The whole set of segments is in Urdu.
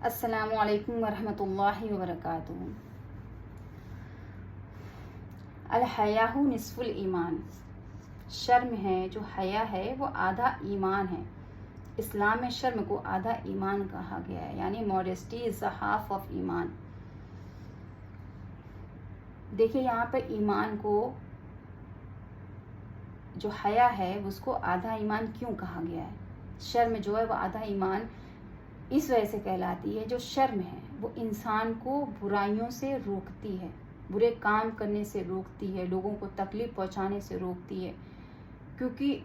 السلام علیکم ورحمۃ اللہ وبرکاتہ۔ الحیاء نصف الایمان، شرم ہے جو حیا ہے وہ آدھا ایمان ہے۔ اسلام میں شرم کو آدھا ایمان کہا گیا ہے، یعنی modesty is the half of ایمان۔ دیکھیے یہاں پہ ایمان کو جو حیا ہے اس کو آدھا ایمان کیوں کہا گیا ہے؟ شرم جو ہے وہ آدھا ایمان اس وجہ سے کہلاتی ہے، جو شرم ہے وہ انسان کو برائیوں سے روکتی ہے، برے کام کرنے سے روکتی ہے، لوگوں کو تکلیف پہنچانے سے روکتی ہے، کیونکہ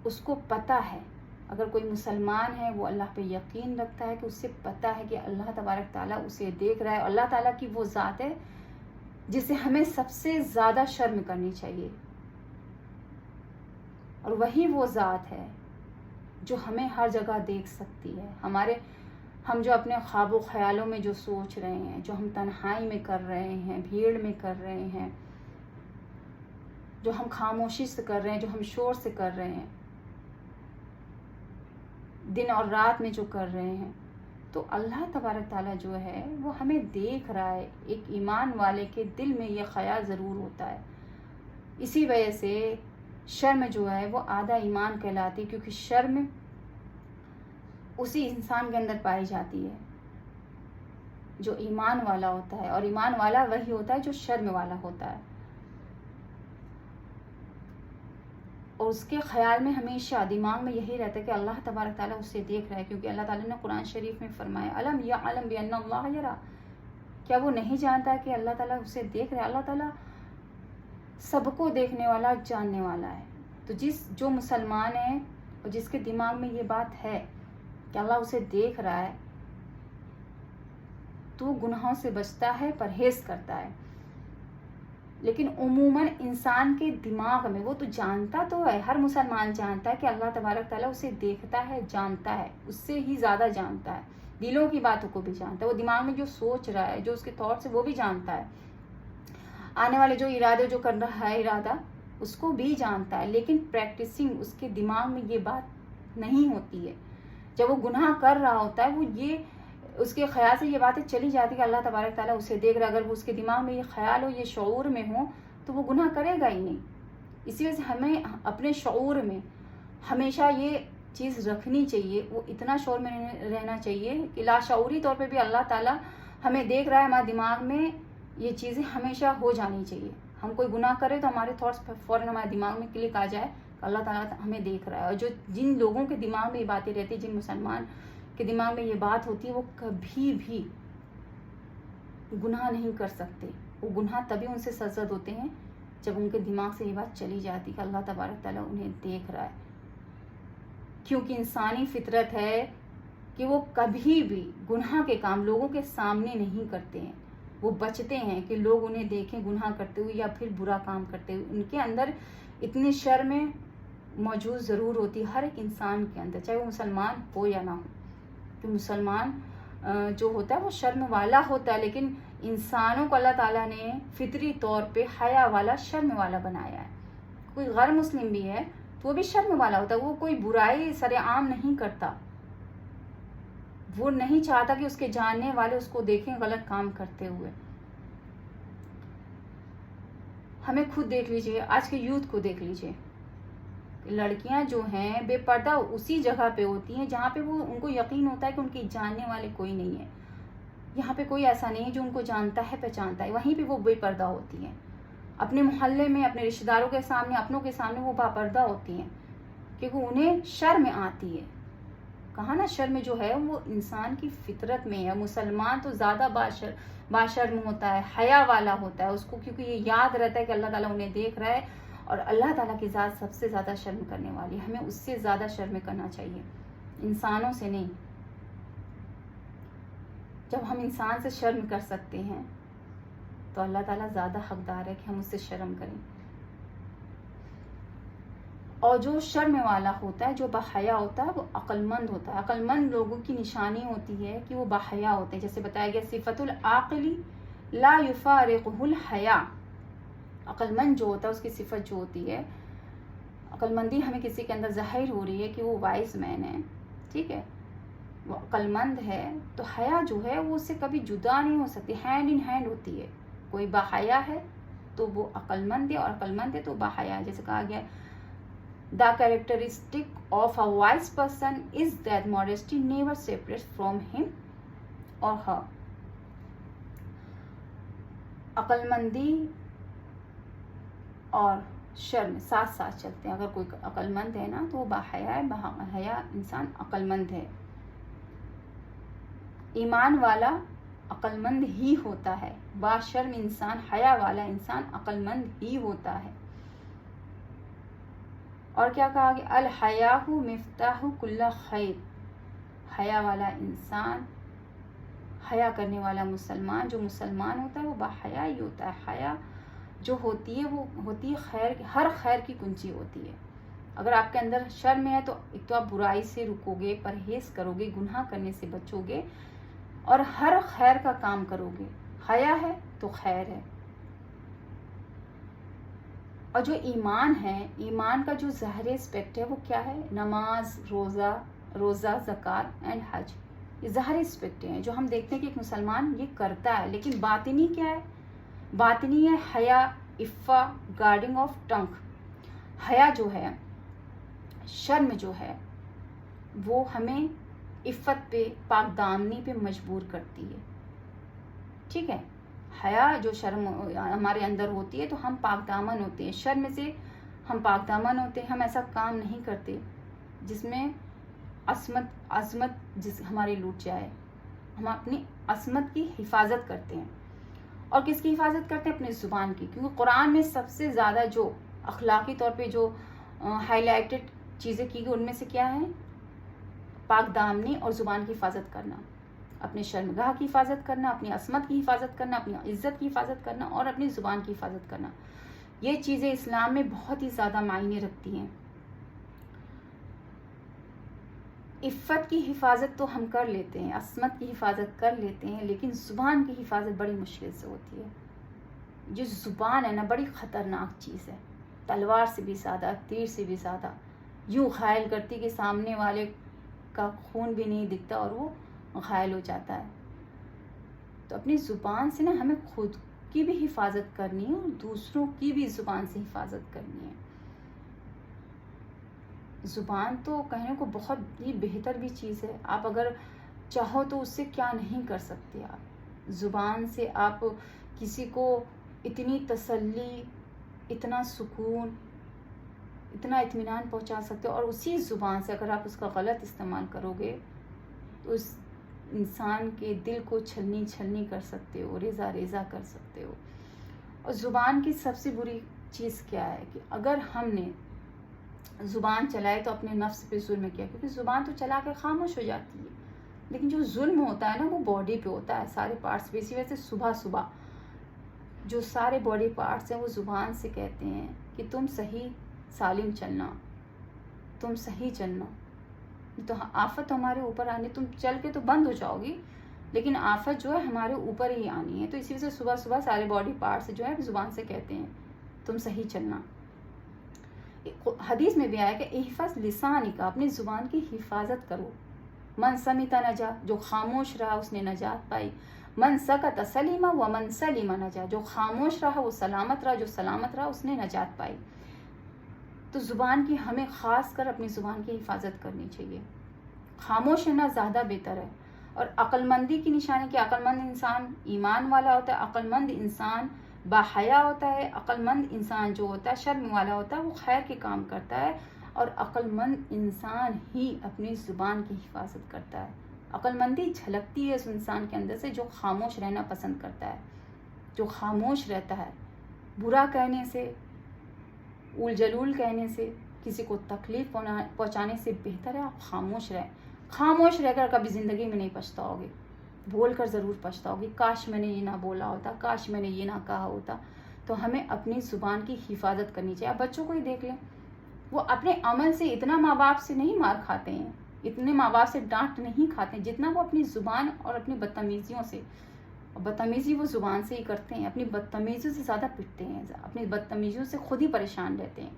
اس کو پتہ ہے، اگر کوئی مسلمان ہے وہ اللہ پہ یقین رکھتا ہے کہ اس سے پتہ ہے کہ اللہ تبارک تعالیٰ اسے دیکھ رہا ہے، اور اللہ تعالیٰ کی وہ ذات ہے جسے ہمیں سب سے زیادہ شرم کرنی چاہیے، اور وہی وہ ذات ہے جو ہمیں ہر جگہ دیکھ سکتی ہے۔ ہم جو اپنے خواب و خیالوں میں جو سوچ رہے ہیں، جو ہم تنہائی میں کر رہے ہیں، بھیڑ میں کر رہے ہیں، جو ہم خاموشی سے کر رہے ہیں، جو ہم شور سے کر رہے ہیں، دن اور رات میں جو کر رہے ہیں، تو اللہ تبارک تعالیٰ جو ہے وہ ہمیں دیکھ رہا ہے۔ ایک ایمان والے کے دل میں یہ خیال ضرور ہوتا ہے۔ اسی وجہ سے شرم جو ہے وہ آدھا ایمان کہلاتی، کیونکہ شرم اسی انسان کے اندر پائی جاتی ہے جو ایمان والا ہوتا ہے، اور ایمان والا وہی ہوتا ہے جو شرم والا ہوتا ہے، اور اس کے خیال میں ہمیشہ دماغ میں یہی رہتا ہے کہ اللہ تبارک تعالیٰ اسے دیکھ رہا ہے، کیونکہ اللہ تعالیٰ نے قرآن شریف میں فرمایا الم یعلم بان اللہ یرا، کیا وہ نہیں جانتا کہ اللہ تعالیٰ اسے دیکھ رہا ہے؟ اللہ تعالیٰ سب کو دیکھنے والا، جاننے والا ہے۔ تو جو مسلمان ہے اور جس کے دماغ میں یہ بات ہے کہ اللہ اسے دیکھ رہا ہے، تو وہ گناہوں سے بچتا ہے، پرہیز کرتا ہے۔ لیکن عموماً انسان کے دماغ میں وہ تو جانتا تو ہے، ہر مسلمان جانتا ہے کہ اللہ تبارک تعالیٰ اسے دیکھتا ہے، جانتا ہے، اس سے ہی زیادہ جانتا ہے، دلوں کی باتوں کو بھی جانتا ہے، وہ دماغ میں جو سوچ رہا ہے، جو اس کے تھاٹس ہے وہ بھی جانتا ہے، آنے والے جو ارادے جو کر رہا ہے ارادہ اس کو بھی جانتا ہے، لیکن پریکٹسنگ اس کے دماغ میں یہ بات نہیں ہوتی ہے۔ جب وہ گناہ کر رہا ہوتا ہے، وہ یہ اس کے خیال سے یہ باتیں چلی جاتی کہ اللہ تبارک تعالیٰ اسے دیکھ رہا ہے، اگر وہ اس کے دماغ میں یہ خیال ہو، یہ شعور میں ہو، تو وہ گناہ کرے گا ہی نہیں۔ اسی وجہ سے ہمیں اپنے شعور میں ہمیشہ یہ چیز رکھنی چاہیے، وہ اتنا شعور میں رہنا چاہیے کہ لاشعوری طور پہ بھی اللہ تعالیٰ ہمیں دیکھ رہا ہے، ہمارے دماغ میں یہ چیزیں ہمیشہ ہو جانی چاہیے۔ ہم کوئی گناہ کرے تو ہمارے تھاٹس فوراً ہمارے دماغ میں کلک آ جائے کہ اللہ تعالیٰ ہمیں دیکھ رہا ہے، اور جن لوگوں کے دماغ میں یہ باتیں رہتی ہیں، جن مسلمان کے دماغ میں یہ بات ہوتی ہے، وہ کبھی بھی گناہ نہیں کر سکتے۔ وہ گناہ تبھی ان سے سرزد ہوتے ہیں جب ان کے دماغ سے یہ بات چلی جاتی کہ اللہ تبارک تعالیٰ انہیں دیکھ رہا ہے، کیونکہ انسانی فطرت ہے کہ وہ کبھی بھی گناہ کے کام لوگوں کے سامنے نہیں کرتے ہیں، وہ بچتے ہیں کہ لوگ انہیں دیکھیں گناہ کرتے ہوئے یا پھر برا کام کرتے ہوئے۔ ان کے اندر اتنی شرم موجود ضرور ہوتی ہے، ہر ایک انسان کے اندر، چاہے وہ مسلمان ہو یا نہ ہو، کہ مسلمان جو ہوتا ہے وہ شرم والا ہوتا ہے، لیکن انسانوں کو اللہ تعالیٰ نے فطری طور پہ حیا والا، شرم والا بنایا ہے۔ کوئی غیر مسلم بھی ہے تو وہ بھی شرم والا ہوتا ہے، وہ کوئی برائی سر عام نہیں کرتا، وہ نہیں چاہتا کہ اس کے جاننے والے اس کو دیکھیں غلط کام کرتے ہوئے۔ ہمیں خود دیکھ لیجئے، آج کے یوتھ کو دیکھ لیجئے، لڑکیاں جو ہیں بے پردہ اسی جگہ پہ ہوتی ہیں جہاں پہ وہ ان کو یقین ہوتا ہے کہ ان کی جاننے والے کوئی نہیں ہے، یہاں پہ کوئی ایسا نہیں ہے جو ان کو جانتا ہے، پہچانتا ہے، وہیں پہ وہ بے پردہ ہوتی ہیں۔ اپنے محلے میں، اپنے رشتہ داروں کے سامنے، اپنوں کے سامنے وہ با پردہ ہوتی ہیں، کیونکہ انہیں شرم آتی ہے۔ کہا نا شرم جو ہے وہ انسان کی فطرت میں ہے۔ مسلمان تو زیادہ باشرم ہوتا ہے، حیا والا ہوتا ہے، اس کو کیونکہ یہ یاد رہتا ہے کہ اللہ تعالیٰ انہیں دیکھ رہا ہے، اور اللہ تعالیٰ کی ذات سب سے زیادہ شرم کرنے والی ہے، ہمیں اس سے زیادہ شرم کرنا چاہیے، انسانوں سے نہیں۔ جب ہم انسان سے شرم کر سکتے ہیں تو اللہ تعالیٰ زیادہ حقدار ہے کہ ہم اس سے شرم کریں۔ اور جو شرم والا ہوتا ہے، جو باحیا ہوتا ہے، وہ عقل مند ہوتا ہے۔ عقل مند لوگوں کی نشانی ہوتی ہے کہ وہ باحیا ہوتے ہیں، جیسے بتایا گیا صفت العاقل لا یفارقہ الحیا، عقل مند جو ہوتا ہے اس کی صفت جو ہوتی ہے، عقل مندی ہمیں کسی کے اندر ظاہر ہو رہی ہے کہ وہ وائز مین ہے، ٹھیک ہے، وہ عقلمند ہے تو حیا جو ہے وہ اس سے کبھی جدا نہیں ہو سکتی، ہینڈ ان ہینڈ ہوتی ہے. کوئی باحیا ہے تو وہ عقلمند ہے، اور عقلمند ہے تو باحیا ہے. جیسے کہا گیا the characteristic of a wise person is that modesty never separates from him or ہر. عقلمندی اور شرم ساتھ ساتھ چلتے ہیں. اگر کوئی عقلمند ہے نا تو وہ باحیا ہے، باحیا انسان عقلمند ہے. ایمان والا عقلمند ہی ہوتا ہے، باشرم انسان، حیا والا انسان عقلمند ہی ہوتا ہے. اور کیا کہا گیا؟ الحیاء مفتاح کل خیر. حیا والا انسان، حیا کرنے والا مسلمان، جو مسلمان ہوتا ہے وہ باحیا ہی ہوتا ہے. حیا جو ہوتی ہے وہ ہوتی ہے خیر، ہر خیر کی کنجی ہوتی ہے. اگر آپ کے اندر شرم ہے تو ایک تو آپ برائی سے رکو گے، پرہیز کرو گے، گناہ کرنے سے بچو گے اور ہر خیر کا کام کرو گے. حیا ہے تو خیر ہے. اور جو ایمان ہے، ایمان کا جو ظاہری اسپیکٹ ہے وہ کیا ہے؟ نماز، روزہ، زکوٰۃ اینڈ حج. یہ ظاہری اسپیکٹ ہیں جو ہم دیکھتے ہیں کہ ایک مسلمان یہ کرتا ہے. لیکن باطنی کیا ہے؟ باطنی ہے حیا، عفہ، گارڈنگ آف ٹنگ. حیا جو ہے، شرم جو ہے، وہ ہمیں عفت پہ، پاک دامنی پہ مجبور کرتی ہے. ٹھیک ہے؟ حیا جو شرم ہمارے اندر ہوتی ہے تو ہم پاک دامن ہوتے ہیں. شرم سے ہم پاک دامن ہوتے ہیں. ہم ایسا کام نہیں کرتے جس میں عصمت جس ہماری لوٹ جائے. ہم اپنی عصمت کی حفاظت کرتے ہیں. اور کس کی حفاظت کرتے ہیں؟ اپنی زبان کی. کیونکہ قرآن میں سب سے زیادہ جو اخلاقی طور پہ جو ہائی لائٹڈ چیزیں کی گئی ان میں سے کیا ہے؟ پاک دامنی اور زبان کی حفاظت کرنا، اپنے شرمگاہ کی حفاظت کرنا، اپنی عصمت کی حفاظت کرنا، اپنی عزت کی حفاظت کرنا اور اپنی زبان کی حفاظت کرنا. یہ چیزیں اسلام میں بہت ہی زیادہ معنی رکھتی ہیں. عفت کی حفاظت تو ہم کر لیتے ہیں، عصمت کی حفاظت کر لیتے ہیں، لیکن زبان کی حفاظت بڑی مشکل سے ہوتی ہے. جو زبان ہے نا بڑی خطرناک چیز ہے، تلوار سے بھی زیادہ، تیر سے بھی زیادہ. یوں گھائل کرتی کہ سامنے والے کا خون بھی نہیں دکھتا اور وہ گھائل ہو جاتا ہے. تو اپنی زبان سے نا ہمیں خود کی بھی حفاظت کرنی ہے اور دوسروں کی بھی زبان سے حفاظت کرنی ہے. زبان تو کہنے کو بہت ہی بہتر بھی چیز ہے. آپ اگر چاہو تو اس سے کیا نہیں کر سکتے. آپ زبان سے آپ کسی کو اتنی تسلی، اتنا سکون، اتنا اطمینان پہنچا سکتے ہو. اور اسی زبان سے اگر آپ اس کا غلط استعمال کرو گے تو اس انسان کے دل کو چھلنی کر سکتے ہو، ریزہ ریزہ کر سکتے ہو. اور زبان کی سب سے بری چیز کیا ہے کہ اگر ہم نے زبان چلائے تو اپنے نفس پہ ظلم کیا. کیونکہ زبان تو چلا کے خاموش ہو جاتی ہے، لیکن جو ظلم ہوتا ہے نا وہ باڈی پہ ہوتا ہے، سارے پارٹس پہ. اسی وجہ سے صبح جو سارے باڈی پارٹس ہیں وہ زبان سے کہتے ہیں کہ تم صحیح سالم چلنا، تم صحیح چلنا. تو آفت ہمارے اوپر آنی، تم چل کے تو بند ہو جاؤ گی لیکن آفت جو ہے ہمارے اوپر ہی آنی ہے. تو اسی وجہ سے صبح سارے باڈی پارٹس جو ہے زبان سے کہتے ہیں تم صحیح چلنا. حدیث میں بھی آیا کہ احفظ لسانک، اپنی زبان کی حفاظت کرو. من سمت نجا، جو خاموش رہا اس نے نجات پائی. من سکت سلیم و من سلیم نجا، جو خاموش رہا وہ سلامت رہا، جو سلامت رہا اس نے نجات پائی. تو زبان کی ہمیں خاص کر اپنی زبان کی حفاظت کرنی چاہیے. خاموش رہنا زیادہ بہتر ہے. اور عقل مندی کی نشانی کہ عقل مند انسان ایمان والا ہوتا ہے، عقل مند انسان باحیا ہوتا ہے، عقل مند انسان جو ہوتا ہے شرم والا ہوتا ہے، وہ خیر کے کام کرتا ہے. اور عقل مند انسان ہی اپنی زبان کی حفاظت کرتا ہے. عقل مندی جھلکتی ہے اس انسان کے اندر سے جو خاموش رہنا پسند کرتا ہے، جو خاموش رہتا ہے. برا کہنے سے، اول جلول کہنے سے، کسی کو تکلیف پہنچانے سے بہتر ہے آپ خاموش رہیں. خاموش رہ کر کبھی زندگی میں نہیں پچھتاؤ گے، بول کر ضرور پچھتاؤ گے، کاش میں نے یہ نہ بولا ہوتا، کاش میں نے یہ نہ کہا ہوتا. تو ہمیں اپنی زبان کی حفاظت کرنی چاہیے. آپ بچوں کو ہی دیکھ لیں، وہ اپنے عمل سے اتنا ماں باپ سے نہیں مار کھاتے ہیں، اتنے ماں باپ سے ڈانٹ نہیں کھاتے ہیں جتنا وہ اپنی زبان اور اپنی بدتمیزیوں سے. بدتمیزی وہ زبان سے ہی کرتے ہیں، اپنی بدتمیزیوں سے زیادہ پٹتے ہیں، اپنی بدتمیزیوں سے خود ہی پریشان رہتے ہیں.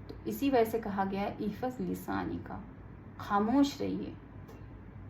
تو اسی وجہ سے کہا گیا ہے احفظ لسانی کا، خاموش رہیے.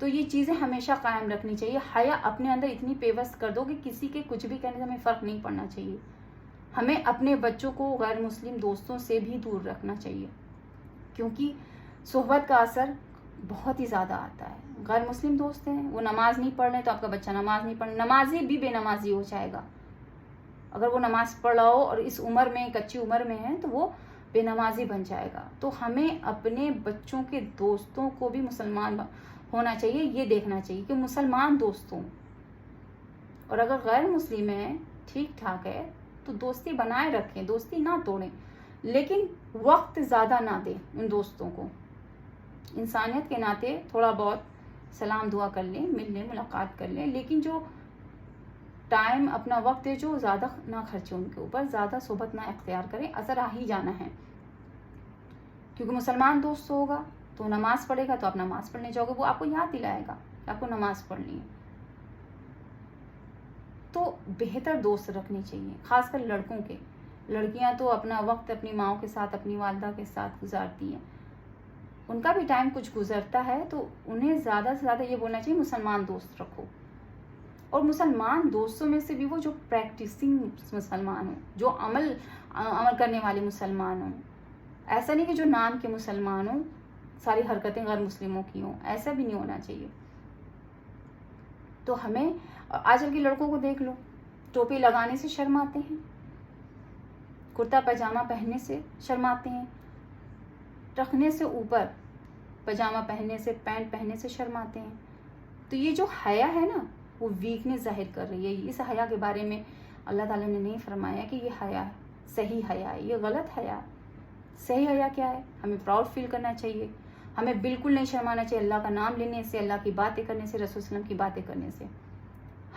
تو یہ چیزیں ہمیشہ قائم رکھنی چاہیے. حیا اپنے اندر اتنی پیوست کر دو کہ کسی کے کچھ بھی کہنے سے ہمیں فرق نہیں پڑنا چاہیے. ہمیں اپنے بچوں کو غیر مسلم دوستوں سے بھی دور رکھنا چاہیے، کیونکہ صحبت کا اثر بہت ہی زیادہ آتا ہے. غیر مسلم دوست ہیں، وہ نماز نہیں پڑھ رہے تو آپ کا بچہ نماز نہیں پڑھ، نمازی بھی بے نمازی ہو جائے گا. اگر وہ نماز پڑھ رہا ہو اور اس عمر میں، کچی عمر میں ہے، تو وہ بے نمازی بن جائے گا. تو ہمیں اپنے بچوں کے دوستوں کو بھی مسلمان ہونا چاہیے، یہ دیکھنا چاہیے کہ مسلمان دوست ہوں. اور اگر غیر مسلم ہے، ٹھیک ٹھاک ہے، تو دوستی بنائے رکھیں، دوستی نہ توڑیں، لیکن وقت زیادہ نہ دیں ان دوستوں کو. انسانیت کے ناطے تھوڑا بہت سلام دعا کر لیں، مل لیں، ملاقات کر لیں، لیکن جو ٹائم اپنا وقت ہے جو زیادہ نہ خرچے ان کے اوپر، زیادہ صحبت نہ اختیار کریں. اثر آ ہی جانا ہے، کیونکہ مسلمان دوست ہوگا تو نماز پڑھے گا، تو آپ نماز پڑھنے جاؤ گے، وہ آپ کو یاد دلائے گا کہ آپ کو نماز پڑھنی ہے. تو بہتر دوست رکھنے چاہیے، خاص کر لڑکوں کے. لڑکیاں تو اپنا وقت اپنی ماؤں کے ساتھ، اپنی والدہ کے ساتھ گزارتی ہیں، ان کا بھی ٹائم کچھ گزرتا ہے، تو انہیں زیادہ سے زیادہ یہ بولنا چاہیے مسلمان دوست رکھو. اور مسلمان دوستوں میں سے بھی وہ جو پریکٹسنگ مسلمان ہوں، جو عمل کرنے والے مسلمان ہوں. ایسا نہیں کہ جو نام کے مسلمان ہوں، ساری حرکتیں غیر مسلموں کی ہوں، ایسا بھی نہیں ہونا چاہیے. تو ہمیں آج کل کے لڑکوں کو دیکھ لو، ٹوپی لگانے سے شرماتے ہیں، کرتا پاجامہ پہننے سے شرماتے ہیں، رکھنے سے اوپر پاجامہ پہننے سے، پینٹ پہننے سے شرماتے ہیں. تو یہ جو حیا ہے نا، وہ ویکنیس ظاہر کر رہی ہے. اس حیا کے بارے میں اللہ تعالیٰ نے نہیں فرمایا کہ یہ حیا صحیح حیا ہے، یہ غلط حیا ہے. صحیح حیا کیا ہے؟ ہمیں پراؤڈ فیل کرنا چاہیے، ہمیں بالکل نہیں شرمانا چاہیے اللہ کا نام لینے سے، اللہ کی باتیں کرنے سے، رسول وسلم کی باتیں کرنے سے.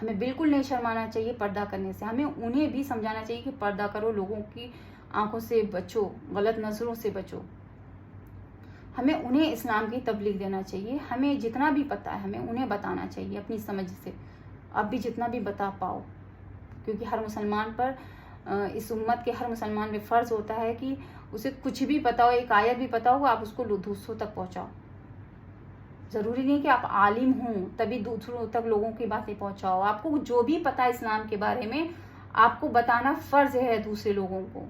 ہمیں بالکل نہیں شرمانا چاہیے پردہ کرنے سے. ہمیں انہیں بھی سمجھانا چاہیے کہ پردہ کرو، لوگوں کی آنکھوں سے بچو، غلط نظروں سے بچو. ہمیں انہیں اسلام کی تبلیغ دینا چاہیے. ہمیں جتنا بھی پتہ ہے ہمیں انہیں بتانا چاہیے اپنی سمجھ سے. اب بھی جتنا بھی بتا پاؤ، کیونکہ ہر مسلمان پر، اس امت کے ہر مسلمان پہ فرض ہوتا ہے کہ اسے کچھ بھی پتا ہو، ایک آیت بھی پتا ہو، آپ اس کو دوسروں تک پہنچاؤ. ضروری نہیں کہ آپ عالم ہوں تبھی دوسروں تک لوگوں کی باتیں پہنچاؤ. آپ کو جو بھی پتا ہے اسلام کے بارے میں، آپ کو بتانا فرض ہے دوسرے لوگوں کو،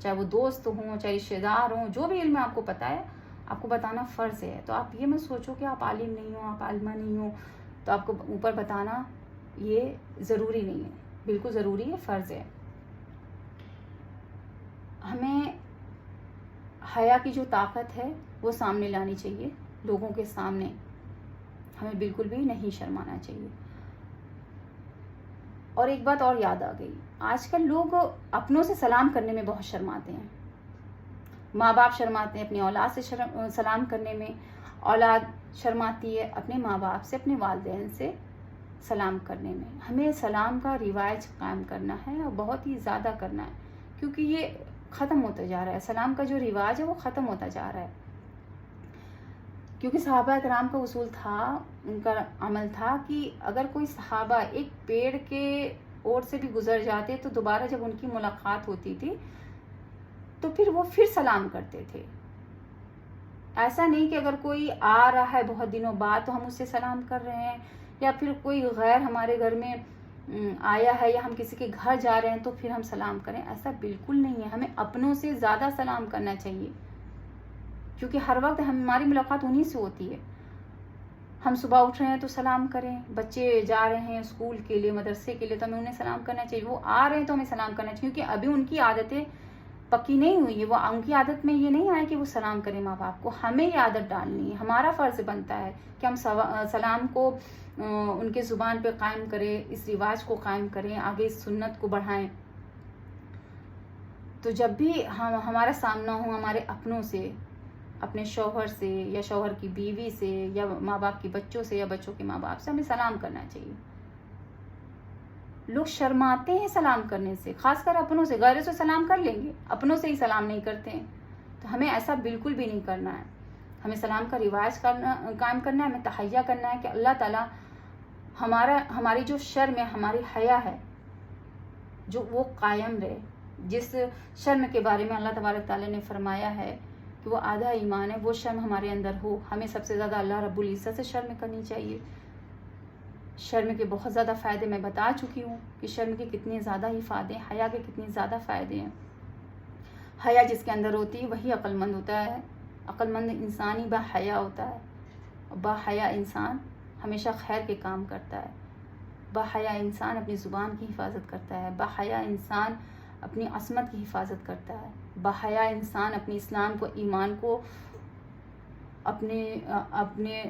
چاہے وہ دوست ہوں، چاہے رشتے دار ہوں، جو بھی علم آپ کو پتا ہے آپ کو بتانا فرض ہے. تو آپ یہ مت سوچو کہ آپ عالم نہیں ہو، آپ عالمہ نہیں ہو تو آپ کو اوپر بتانا یہ ضروری نہیں ہے. بالکل ضروری ہے، فرض ہے. ہمیں حیا کی جو طاقت ہے وہ سامنے لانی چاہیے، لوگوں کے سامنے ہمیں بالکل بھی نہیں شرمانا چاہیے. اور ایک بات اور یاد آ گئی، آج کل لوگ اپنوں سے سلام کرنے میں بہت شرماتے ہیں. ماں باپ شرماتے ہیں اپنی اولاد سے سلام کرنے میں، اولاد شرماتی ہے اپنے ماں باپ سے، اپنے والدین سے سلام کرنے میں. ہمیں سلام کا رواج قائم کرنا ہے اور بہت ہی زیادہ کرنا ہے، کیونکہ یہ ختم ہوتا جا رہا ہے. سلام کا جو رواج ہے وہ ختم ہوتا جا رہا ہے، کیونکہ صحابہ کرام کا اصول تھا، ان کا عمل تھا کہ اگر کوئی صحابہ ایک پیڑ کے اوٹ سے بھی گزر جاتے تو دوبارہ جب ان کی ملاقات ہوتی تھی تو پھر وہ پھر سلام کرتے تھے. ایسا نہیں کہ اگر کوئی آ رہا ہے بہت دنوں بعد تو ہم اس سے سلام کر رہے ہیں، یا پھر کوئی غیر ہمارے گھر میں آیا ہے یا ہم کسی کے گھر جا رہے ہیں تو پھر ہم سلام کریں. ایسا بالکل نہیں ہے. ہمیں اپنوں سے زیادہ سلام کرنا چاہیے، کیونکہ ہر وقت ہماری ملاقات انہی سے ہوتی ہے. ہم صبح اٹھ رہے ہیں تو سلام کریں، بچے جا رہے ہیں اسکول کے لیے، مدرسے کے لیے، تو ہمیں انہیں سلام کرنا چاہیے. وہ آ رہے ہیں تو ہمیں سلام کرنا چاہیے، کیونکہ ابھی ان کی عادتیں پکی نہیں ہوئی ہے. وہ ان کی عادت میں یہ نہیں آیا کہ وہ سلام کریں ماں باپ کو. ہمیں یہ عادت ڈالنی ہے. ہمارا فرض بنتا ہے کہ ہم سلام کو ان کے زبان پہ قائم کریں، اس رواج کو قائم کریں، آگے اس سنت کو بڑھائیں. تو جب بھی ہمارا سامنا ہو ہمارے اپنوں سے، اپنے شوہر سے یا شوہر کی بیوی سے یا ماں باپ کے بچوں سے یا بچوں کے ماں باپ سے، ہمیں سلام کرنا چاہیے. لوگ شرماتے ہیں سلام کرنے سے، خاص کر اپنوں سے. غیروں سے سلام کر لیں گے، اپنوں سے ہی سلام نہیں کرتے ہیں. تو ہمیں ایسا بالکل بھی نہیں کرنا ہے. ہمیں سلام کا رواج قائم کرنا ہے. ہمیں تحیہ کرنا ہے کہ اللہ تعالیٰ ہماری جو شرم ہے، ہماری حیا ہے، جو وہ قائم رہے. جس شرم کے بارے میں اللہ تبارک تعالیٰ نے فرمایا ہے کہ وہ آدھا ایمان ہے، وہ شرم ہمارے اندر ہو. ہمیں سب سے زیادہ اللہ رب العزت سے شرم کرنی چاہیے. شرم کے بہت زیادہ فائدے میں بتا چکی ہوں کہ شرم کے کتنے زیادہ ہی فائدے ہیں، حیا کے کتنے زیادہ فائدے ہیں. حیا جس کے اندر ہوتی ہے وہی عقل مند ہوتا ہے. عقل مند انسان ہی با حیا ہوتا ہے. با حیا انسان ہمیشہ خیر کے کام کرتا ہے. با حیا انسان اپنی زبان کی حفاظت کرتا ہے. با حیا انسان اپنی عصمت کی حفاظت کرتا ہے. با حیا انسان اپنے اسلام کو، ایمان کو، اپنے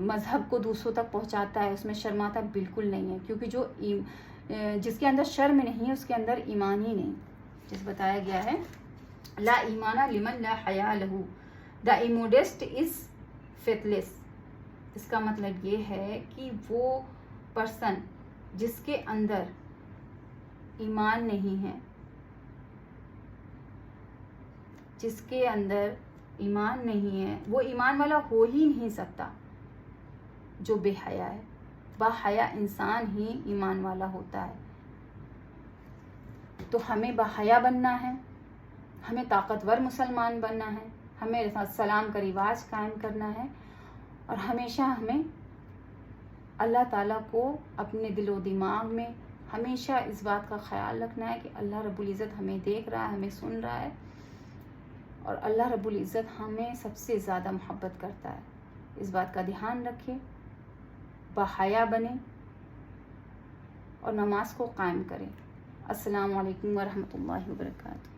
مذہب کو دوسروں تک پہنچاتا ہے. اس میں شرماتا بالکل نہیں ہے، کیونکہ جس کے اندر شرم نہیں ہے اس کے اندر ایمان ہی نہیں. جس بتایا گیا ہے لا ایمان لمن لا حیا لہو، دا immodest از faithless. اس کا مطلب یہ ہے کہ وہ پرسن جس کے اندر ایمان نہیں ہے، جس کے اندر ایمان نہیں ہے، وہ ایمان والا ہو ہی نہیں سکتا جو بے حیا ہے. با حیا انسان ہی ایمان والا ہوتا ہے. تو ہمیں با حیا بننا ہے، ہمیں طاقتور مسلمان بننا ہے، ہمیں سلام کا رواج قائم کرنا ہے، اور ہمیشہ ہمیں اللہ تعالیٰ کو اپنے دل و دماغ میں ہمیشہ اس بات کا خیال رکھنا ہے کہ اللہ رب العزت ہمیں دیکھ رہا ہے، ہمیں سن رہا ہے، اور اللہ رب العزت ہمیں سب سے زیادہ محبت کرتا ہے. اس بات کا دھیان رکھیں، با حیا بنیں اور نماز کو قائم کریں. السلام علیکم ورحمۃ اللہ وبرکاتہ.